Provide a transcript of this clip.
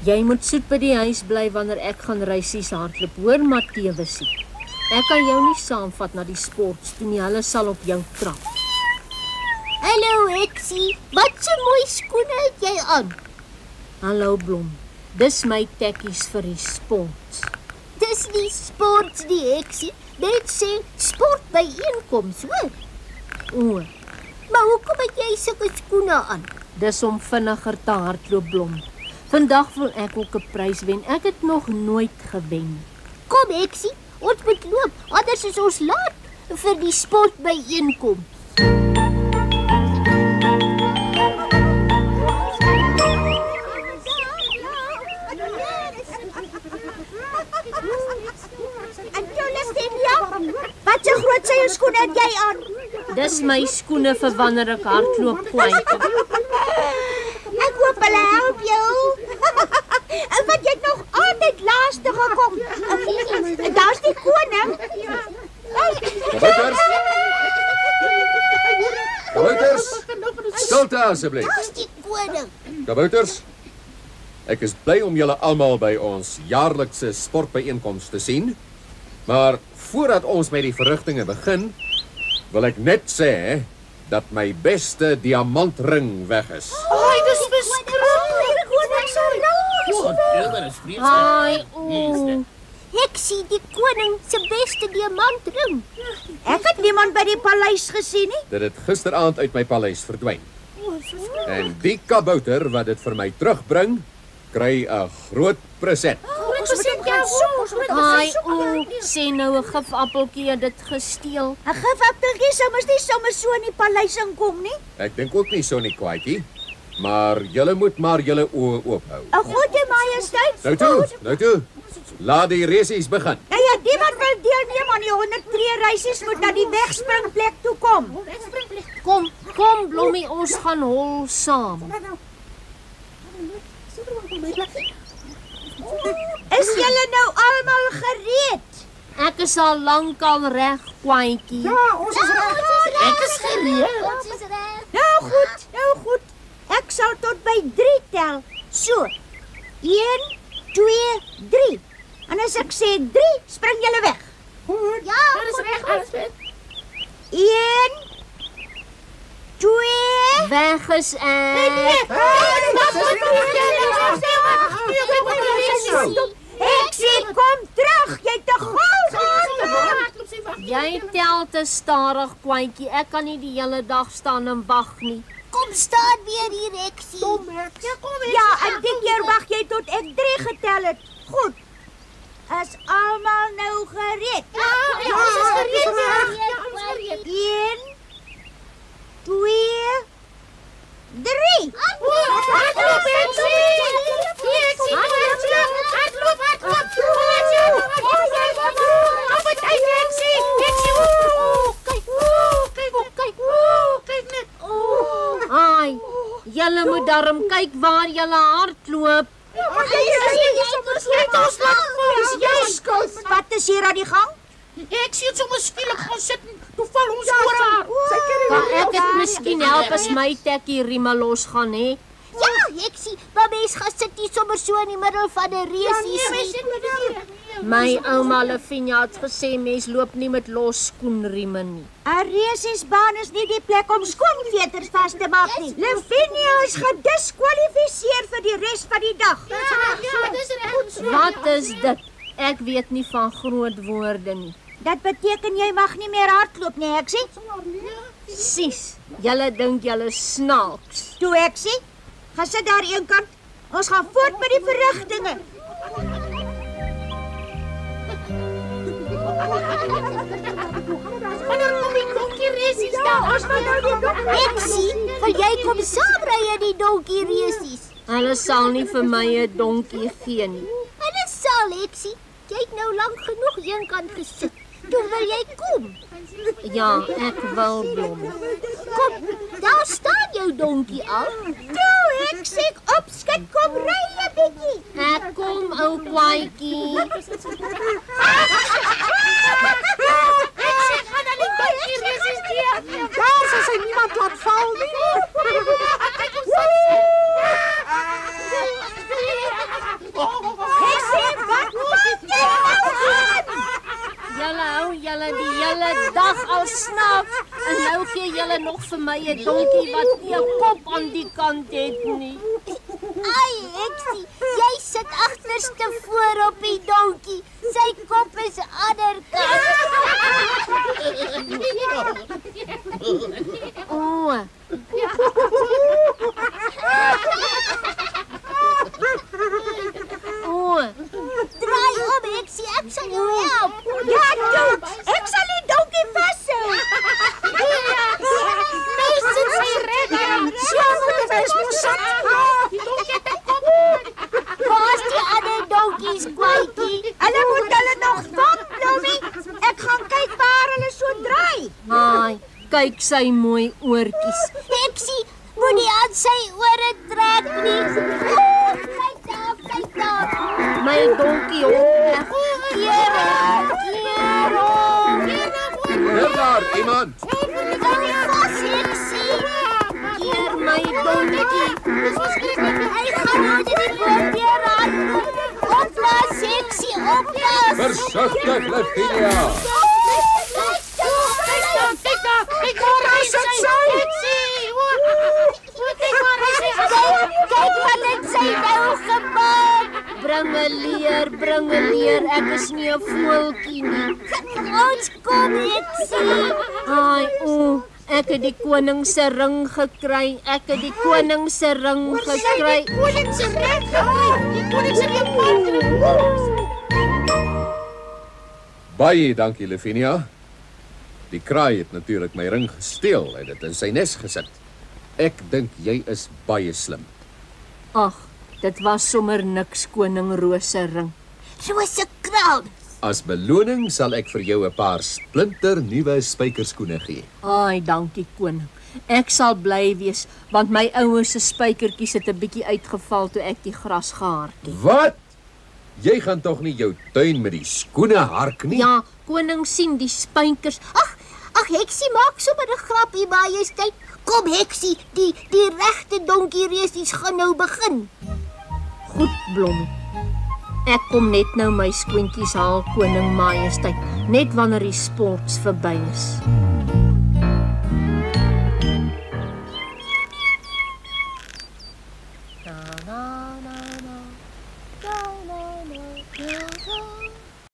Jy moet soet by die huis bly wanneer ek gaan reisies hardloop, hoor Mattewesie. Ek kan jou nie saamvat na die sports toe nie, hulle sal op jou trap. Hallo Heksie, wat so mooi skoene het jy aan? Hallo Blom, dis my tekkies vir die sports. Dis nie sports die Heksie, dit sê sport by einkoms, hoor. O, Maar hoekom het jy sulke skoene aan? dis om vinniger te hardloop Blom. Vandag wil ek ook 'n prys wen, ek het nog nooit gewen. Kom Heksie, ons moet loop, anders is ons laat vir die sport by einkoms. Wat 'n groot sy skoene het jy aan? Dis my skoene vir wanneer ek hardloop, Kwaitjie. Ek hoop hulle help jou. En wat jy nog altyd laaste gekom. Daar's die koning. Kabouters! Kabouters! Stilte asseblief. Dis die koning. Kabouters, ek is bly om julle almal by ons jaarlikse sportbyeenkoms te sien. Maar voordat ons met die verrigtinge begin, wil ek net sê dat my beste diamantring weg is. Ai, dis verskriklik. Koning se raas. Haai, o. Heksie, die koning se beste diamantring. Ek het niemand by die paleis gesien nie. Dit het gisteraand uit my paleis verdwyn. En die kabouter wat dit vir my terugbring, kry 'n groot present. Haai, o, sê nou 'n gifappeltjie het dit gesteel. 'n Gifappeltjie sou mos nie sommer so in die paleis inkom nie. Ek dink ook nie so nie, Kwaitjie. Maar julle moet maar julle oë oop hou. 'n Goeie majesteit. Nou toe. Laat die resies begin. Nou ja, die wat wil deelneem aan die 100 tree reisies moet na die wegspringplek toe kom. Kom Blommie, ons gaan hol saam. Is julle nou almal gereed? Ek is al lankal reg, Kwaitjie. Ons is reg. Ek is gereed. Ons is reg. Nou goed. Ek sal tot by 3 tel. So. 1, 2, 3. En as ek sê 3, spring julle weg. Ja, alles reg. 1, 2. Weg is ek. Ek sê kom terug, jy te gou. Jy tel te stadig, Kwaitjie. Ek kan nie die hele dag staan en wag nie. Kom staan weer hier, Heksie. Ja, en die keer wag jy tot ek 3 getel het. Goed. Is almal nou gereed? Ons is gereed. 1, 2, 3. Ai, julle moet darm kyk waar julle hardloop. Wat is hier aan die gang? Ek sien sommer skielik gaan sit en toe val ons oor haar. Kan ek dit miskien help as my tekkie rieme los gaan, hè? Ja, Heksie, maar mens gaan sit nie sommer so in die middel van 'n resies nie. My ouma Lavinia het gesê mens loop nie met los skoenrieme nie. 'n Resiesbaan is nie die plek om skoonveters vas te maak nie. Lavinia is gediskwalifiseer vir die res van die dag. Dis reg. Wat is dit? Ek weet nie van groot woorde nie. Dat beteken jy mag nie meer hardloop nie, ek sê. Sis, julle dink julle snaaks. Toe ek sê, gaan sit daar een kant. Ons gaan voort met die verrigtinge. Wanneer kom die donkie resies daar? Ons gaan nou die donkie. Heksie, wil jy kom saam ry in die donkie resies? Hulle sal nie vir my 'n donkie gee nie. Hulle sal, Heksie. Jy het nou lank genoeg eenkant gesit. Toe wil jy kom. Ja, ek wil Blom. Kom, daar staan jou donkie al. Toe ek sê opskit, kom ry 'n bietjie. Ek kom, ou Kwaitjie. Ek sê gaan aan die donkie resies toe. Daar sal sy niemand laat val nie. Kyk ons. julle die hele dag al snaaks en nou gee julle nog vir my 'n donkie wat nie 'n kop aan die kant het nie. Ai, Heksie, jy sit agterste voor op die donkie. Sy kop is ander kant. O. O. Draai om, Heksie, ek sal jou help. Ja, toe. Ek sal die donkie vashou. Mens is nie reg. Waar's die ander donkies, Kwaitjie? Hulle moet hulle nog vang, Blommie. Ek gaan kyk waar hulle so draai. Ai, kyk sy mooi oortjies. Heksie, moenie aan sy ore trek nie. Kyk daar. My donkie hond. Keer hom. Hoor daar iemand. Hou vas, Heksie. Keer my donkie. Hy gaan nou die boom weer aan. Oppas, Heksie, oppas. Versigtig, Lavinia. Kyk waar hy sy. Kyk wat het sy nou gemaak. Bring 'n leer. Ek is nie 'n voeltjie nie. Ons kom, Heksie. Ai, o, ek het die koning se ring gekry. Die koning se reg. Die koning se Baie dankie, Lavinia. Die kraai het natuurlik my ring gesteel en dit in sy nes gesit. Ek dink jy is baie slim. Ag, dit was sommer niks koning Roos se ring. Rose kroon. As beloning sal ek vir jou 'n paar splinter nuwe spykerskoene gee. Ai, dankie koning. Ek sal bly wees want my ouers se spykertjies het 'n bietjie uitgeval toe ek die gras gehaar het. Wat? Jy gaan tog nie jou tuin met die skoene hark nie? Ja, koning sien die spykers. Ag, Heksie maak sommer 'n grapie, Majesteit. Kom, Heksie, die regte donkie reisies gaan nou begin. Goed, Blommie. Ek kom net nou my skoentjies haal, koning Majesteit, net wanneer die sports verby is.